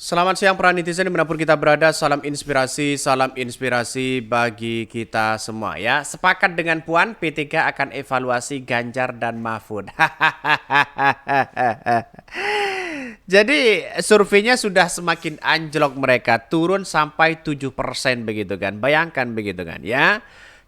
Selamat siang para netizen dimanapun kita berada, salam inspirasi bagi kita semua ya. Sepakat dengan Puan, P3 akan evaluasi Ganjar dan Mahfud. Jadi surveinya sudah semakin anjlok mereka, turun sampai 7% begitu kan. Bayangkan begitu kan ya.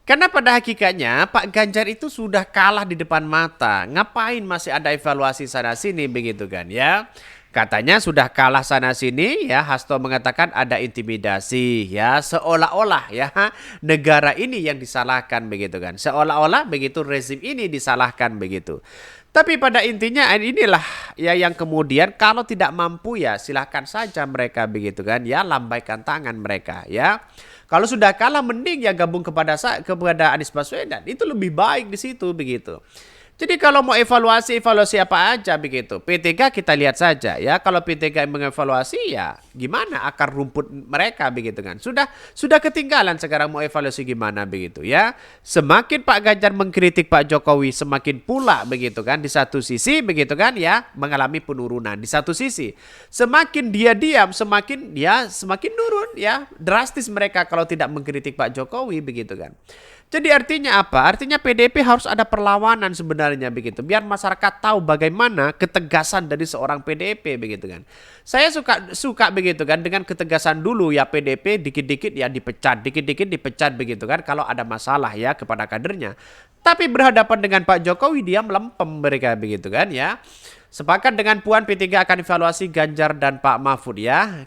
Karena pada hakikatnya Pak Ganjar itu sudah kalah di depan mata. Ngapain masih ada evaluasi sana sini begitu kan ya. Katanya sudah kalah sana sini ya, Hasto mengatakan ada intimidasi ya, seolah-olah ya negara ini yang disalahkan begitu kan. Seolah-olah begitu rezim ini disalahkan begitu. Tapi pada intinya inilah ya yang kemudian kalau tidak mampu ya silahkan saja mereka begitu kan ya, lambaikan tangan mereka ya. Kalau sudah kalah mending ya gabung kepada Anies Baswedan. Itu lebih baik di situ begitu. Jadi kalau mau evaluasi apa aja begitu. P3 kita lihat saja ya. Kalau P3 yang mengevaluasi ya gimana akar rumput mereka begitu kan. Sudah ketinggalan sekarang mau evaluasi gimana begitu ya. Semakin Pak Ganjar mengkritik Pak Jokowi semakin pula begitu kan. Di satu sisi begitu kan ya mengalami penurunan. Di satu sisi semakin dia diam semakin nurun ya. Drastis mereka kalau tidak mengkritik Pak Jokowi begitu kan. Jadi artinya apa? Artinya PDIP harus ada perlawanan sebenarnya begitu. Biar masyarakat tahu bagaimana ketegasan dari seorang PDIP begitu kan. Saya suka begitu kan dengan ketegasan dulu ya PDIP dikit-dikit ya dipecat, dikit-dikit dipecat begitu kan kalau ada masalah ya kepada kadernya. Tapi berhadapan dengan Pak Jokowi dia melempem mereka begitu kan ya. Sepakat dengan Puan P3 akan evaluasi Ganjar dan Pak Mahfud ya.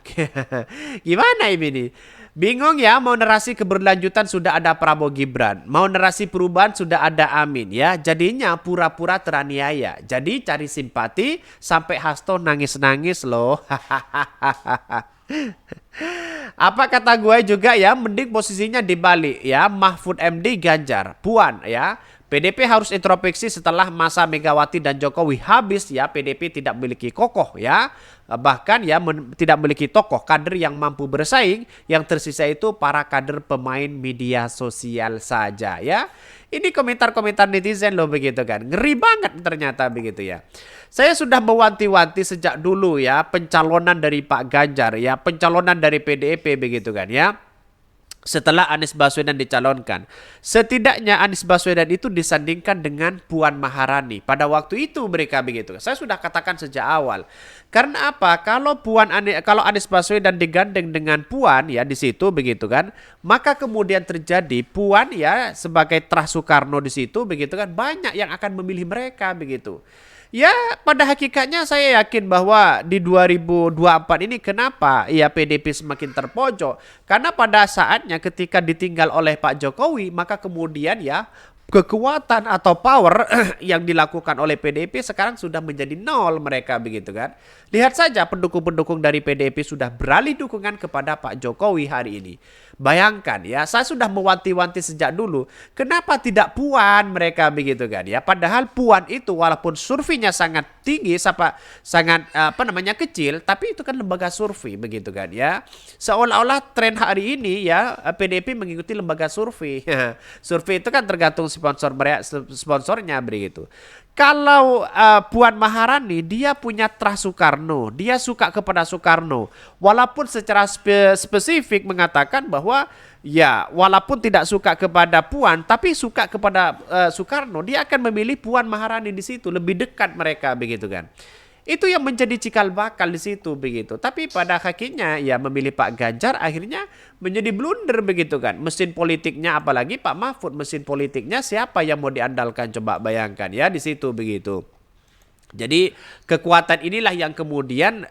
Gimana ini nih? Bingung ya, mau narasi keberlanjutan sudah ada Prabowo Gibran, mau narasi perubahan sudah ada Amin ya. Jadinya pura-pura teraniaya. Jadi cari simpati sampai Hasto nangis-nangis loh. Apa kata gue juga ya, mending posisinya dibalik ya, Mahfud MD Ganjar, Puan ya. PDP harus introspeksi setelah masa Megawati dan Jokowi habis ya, PDP tidak memiliki kokoh ya. Bahkan ya tidak memiliki tokoh kader yang mampu bersaing, yang tersisa itu para kader pemain media sosial saja ya. Ini komentar-komentar netizen loh begitu kan. Ngeri banget ternyata begitu ya. Saya sudah mewanti-wanti sejak dulu ya pencalonan dari Pak Ganjar ya, pencalonan dari PDIP begitu kan ya. Setelah Anies Baswedan dicalonkan, setidaknya Anies Baswedan itu disandingkan dengan Puan Maharani. Pada waktu itu mereka begitu. Saya sudah katakan sejak awal. Karena apa? Kalau Anies Baswedan digandeng dengan Puan ya di situ begitu kan, maka kemudian terjadi Puan ya sebagai Trah Soekarno di situ begitu kan, banyak yang akan memilih mereka begitu. Ya, pada hakikatnya saya yakin bahwa di 2024 ini kenapa ya PDIP semakin terpojok? Karena pada saatnya ketika ditinggal oleh Pak Jokowi, maka kemudian ya kekuatan atau power yang dilakukan oleh PDIP sekarang sudah menjadi nol mereka begitu kan. Lihat saja pendukung-pendukung dari PDIP sudah beralih dukungan kepada Pak Jokowi hari ini. Bayangkan ya, saya sudah mewanti-wanti sejak dulu. Kenapa tidak Puan mereka begitu kan ya? Padahal Puan itu walaupun surveinya sangat tinggi, sangat kecil, tapi itu kan lembaga survei begitu kan ya. Seolah-olah tren hari ini ya PDIP mengikuti lembaga survei. Survei itu kan tergantung sponsornya begitu. Kalau Puan Maharani dia punya Trah Soekarno, dia suka kepada Soekarno, walaupun secara spesifik mengatakan bahwa ya walaupun tidak suka kepada Puan, tapi suka kepada Soekarno, dia akan memilih Puan Maharani di situ, lebih dekat mereka begitu kan. Itu yang menjadi cikal bakal di situ begitu. Tapi pada akhirnya ya memilih Pak Ganjar akhirnya menjadi blunder begitu kan. Mesin politiknya apalagi Pak Mahfud, mesin politiknya siapa yang mau diandalkan, coba bayangkan ya di situ begitu. Jadi kekuatan inilah yang kemudian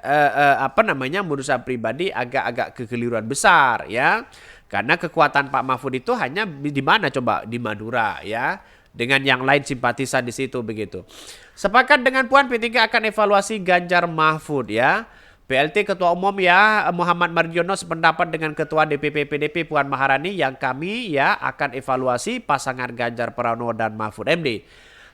menurut saya pribadi agak-agak kekeliruan besar ya. Karena kekuatan Pak Mahfud itu hanya di mana coba, di Madura ya. Dengan yang lain simpatisan di situ begitu. Sepakat dengan Puan, P3 akan evaluasi Ganjar Mahfud ya. PLT Ketua Umum ya Muhammad Mardiono sependapat dengan Ketua DPP PDP Puan Maharani yang kami ya akan evaluasi pasangan Ganjar Pranowo dan Mahfud MD.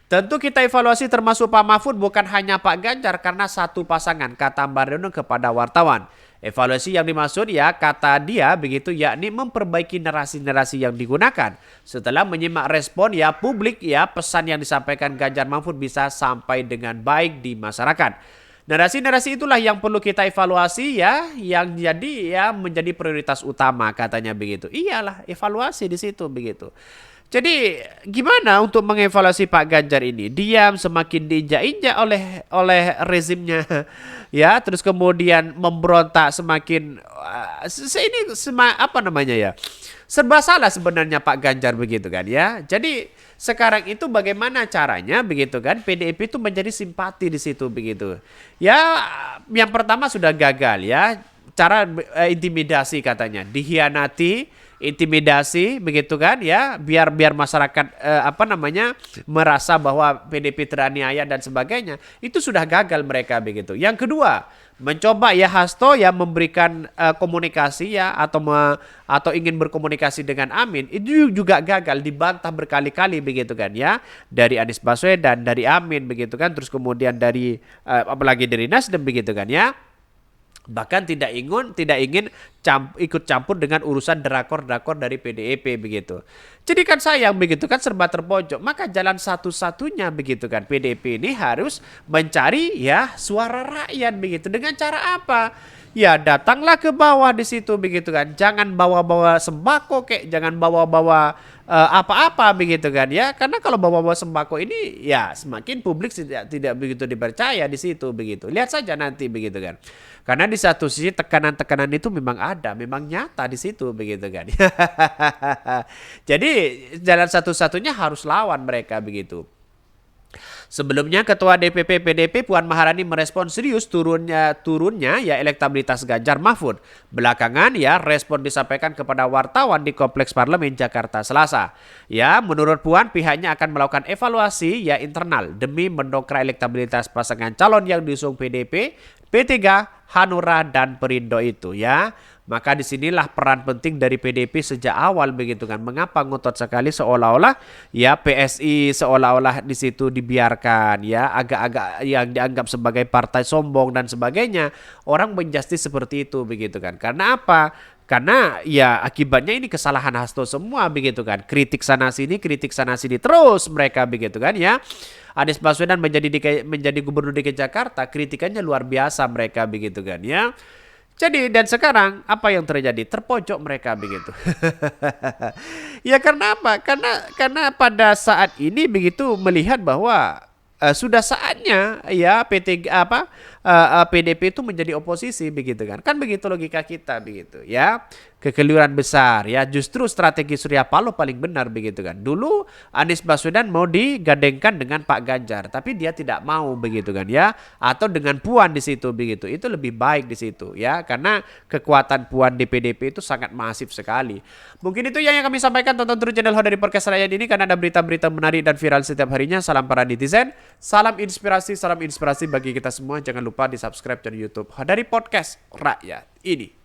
Tentu kita evaluasi termasuk Pak Mahfud, bukan hanya Pak Ganjar karena satu pasangan, kata Mardiono kepada wartawan. Evaluasi yang dimaksud ya kata dia begitu yakni memperbaiki narasi-narasi yang digunakan. Setelah menyimak respon ya publik ya pesan yang disampaikan Ganjar Mahfud bisa sampai dengan baik di masyarakat. Narasi-narasi itulah yang perlu kita evaluasi ya, yang jadi ya menjadi prioritas utama katanya begitu. Iyalah, evaluasi di situ begitu. Jadi gimana untuk mengevaluasi Pak Ganjar ini? Diam, semakin diinjak-injak oleh rezimnya, ya, terus kemudian memberontak semakin apa namanya ya? Serba salah sebenarnya Pak Ganjar begitu kan ya. Jadi sekarang itu bagaimana caranya begitu kan PDIP itu menjadi simpati di situ begitu. Ya, yang pertama sudah gagal ya. Cara intimidasi katanya, dihianati, intimidasi begitu kan ya, biar masyarakat merasa bahwa PDIP teraniaya dan sebagainya. Itu sudah gagal mereka begitu. Yang kedua, mencoba ya Hasto ya memberikan komunikasi ya atau ingin berkomunikasi dengan Amin, itu juga gagal, dibantah berkali-kali begitu kan ya, dari Anies Baswedan, dari Amin begitu kan, terus kemudian dari apalagi dari Nasdem begitu kan ya. Bahkan tidak ingin ikut campur dengan urusan drakor-drakor dari PDIP begitu. Jadi kan sayang begitu kan, serba terpojok. Maka jalan satu-satunya begitu kan PDIP ini harus mencari ya suara rakyat begitu. Dengan cara apa? Ya datanglah ke bawah di situ begitu kan. Jangan bawa-bawa sembako jangan bawa-bawa apa-apa begitu kan ya. Karena kalau bawa-bawa sembako ini ya semakin publik tidak begitu dipercaya di situ begitu. Lihat saja nanti begitu kan. Karena di satu sisi tekanan-tekanan itu memang ada, memang nyata di situ begitu kan. Jadi jalan satu-satunya harus lawan mereka begitu. Sebelumnya Ketua DPP PDP Puan Maharani merespon serius turunnya ya elektabilitas Ganjar Mahfud. Belakangan ya respon disampaikan kepada wartawan di Kompleks Parlemen Jakarta Selasa. Ya, menurut Puan pihaknya akan melakukan evaluasi ya internal demi mendongkrak elektabilitas pasangan calon yang diusung PDP, P3, Hanura dan Perindo itu ya. Maka disinilah peran penting dari PDIP sejak awal begitu kan. Mengapa ngotot sekali seolah-olah ya PSI seolah-olah di situ dibiarkan ya, agak-agak yang dianggap sebagai partai sombong dan sebagainya. Orang menjustis seperti itu begitu kan. Karena apa? Karena ya akibatnya ini kesalahan Hasto semua begitu kan. Kritik sana sini terus mereka begitu kan ya. Anies Baswedan menjadi gubernur DKI Jakarta, kritikannya luar biasa mereka begitu kan ya. Jadi dan sekarang apa yang terjadi? Terpojok mereka begitu. Ya karena apa? Karena pada saat ini begitu melihat bahwa sudah saatnya ya PDP itu menjadi oposisi begitu kan. Kan begitu logika kita begitu ya. Kekeliruan besar ya, justru strategi Surya Paloh paling benar begitu kan. Dulu Anies Baswedan mau digandengkan dengan Pak Ganjar, tapi dia tidak mau begitu kan ya, atau dengan Puan di situ begitu. Itu lebih baik di situ ya, karena kekuatan Puan di PDP itu sangat masif sekali. Mungkin itu yang kami sampaikan. Tonton terus channel Ho dari Podcast Rakyat ini karena ada berita-berita menarik dan viral setiap harinya. Salam para netizen, salam inspirasi bagi kita semua. Jangan lupa di subscribe channel YouTube Ho dari Podcast Rakyat ini.